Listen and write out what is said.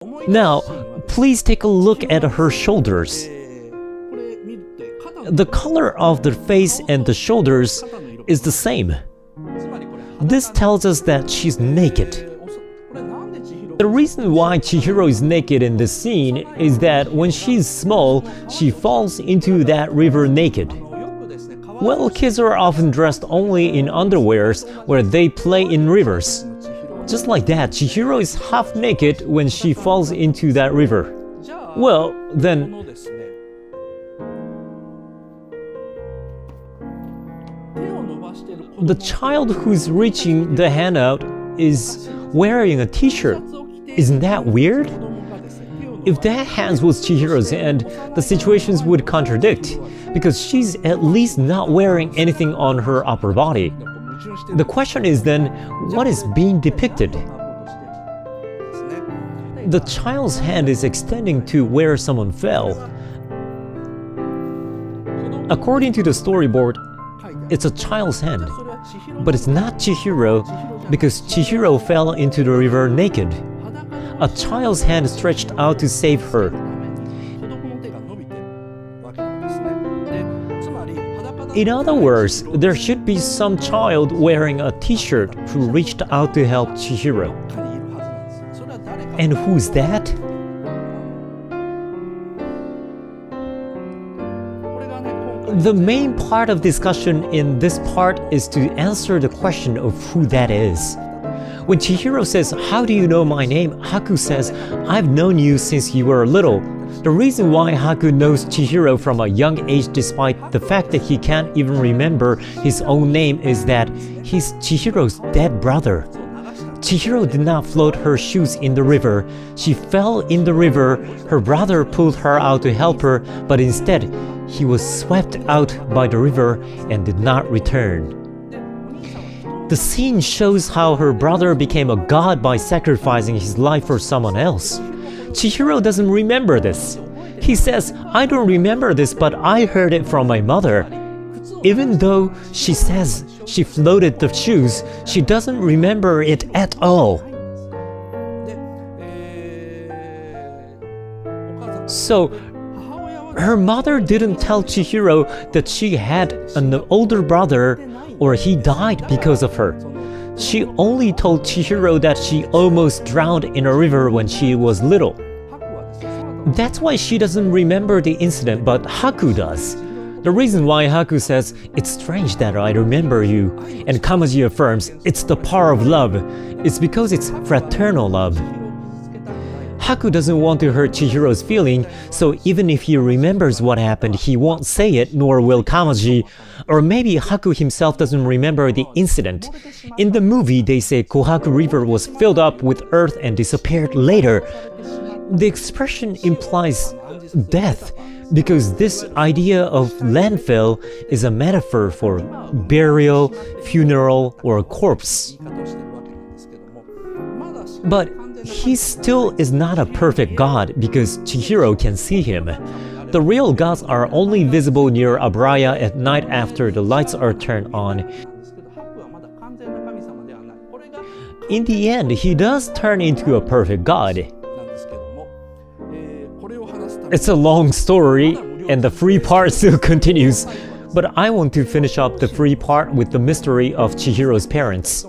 Now, please take a look at her shoulders. The color of the face and the shoulders is the same. This tells us that she's naked. The reason why Chihiro is naked in this scene is that when she's small, she falls into that river naked. Well, kids are often dressed only in underwears where they play in rivers. Just like that, Chihiro is half naked when she falls into that river. Well, then... the child who's reaching the hand out is wearing a t-shirt. Isn't that weird? If that hand was Chihiro's hand, the situations would contradict, because she's at least not wearing anything on her upper body. The question is then, what is being depicted? The child's hand is extending to where someone fell. According to the storyboard, it's a child's hand, but it's not Chihiro, because Chihiro fell into the river naked. A child's hand stretched out to save her. In other words, there should be some child wearing a t-shirt who reached out to help Chihiro. And who's that? The main part of discussion in this part is to answer the question of who that is. When Chihiro says, "How do you know my name?" Haku says, "I've known you since you were little." The reason why Haku knows Chihiro from a young age despite the fact that he can't even remember his own name is that he's Chihiro's dead brother. Chihiro did not float her shoes in the river. She fell in the river, her brother pulled her out to help her, but instead, he was swept out by the river and did not return. The scene shows how her brother became a god by sacrificing his life for someone else. Chihiro doesn't remember this. He says, "I don't remember this, but I heard it from my mother." Even though she says she floated the shoes, she doesn't remember it at all. So, her mother didn't tell Chihiro that she had an older brother or he died because of her. She only told Chihiro that she almost drowned in a river when she was little. That's why she doesn't remember the incident, but Haku does. The reason why Haku says, "It's strange that I remember you," and Kamaji affirms, "It's the power of love," it's because it's fraternal love. Haku doesn't want to hurt Chihiro's feeling, so even if he remembers what happened, he won't say it, nor will Kamaji. Or maybe Haku himself doesn't remember the incident. In the movie, they say Kohaku River was filled up with earth and disappeared later. The expression implies death, because this idea of landfill is a metaphor for burial, funeral, or corpse. But he still is not a perfect god because Chihiro can see him. The real gods are only visible near Abraya at night after the lights are turned on. In the end, he does turn into a perfect god. It's a long story, and the free part still continues, but I want to finish up the free part with the mystery of Chihiro's parents.